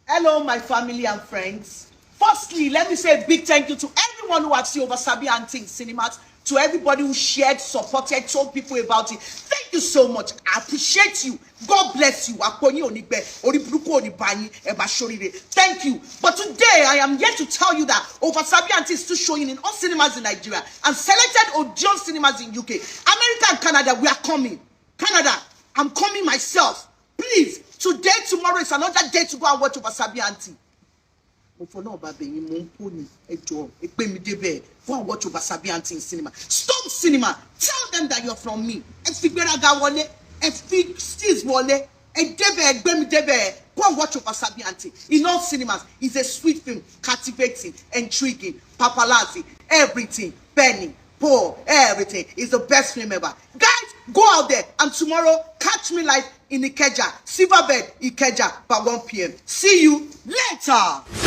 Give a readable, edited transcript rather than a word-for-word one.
Hello, my family and friends. Firstly, let me say a big thank you to everyone who has seen OverSabi Aunty in cinemas, to everybody who shared, supported, told people about it. Thank you so much. I appreciate you. God bless you. Thank you. But today, I am here to tell you that OverSabi Aunty is still showing in all cinemas in Nigeria and selected Odeon cinemas in UK. America and Canada, we are coming. Canada, I'm coming myself. Please, today, tomorrow is another day to go and watch OverSabi Aunty. Go and watch OverSabi Aunty in cinema. Stop cinema. Tell them that you're from me. Go and watch OverSabi Aunty in all cinemas. It's a sweet film, captivating, intriguing, paparazzi, everything, penny, poor, everything. It's the best film ever. Guys, go out there and tomorrow catch me live in Itage, Silverbed, Ikeja by 1 p.m. See you later.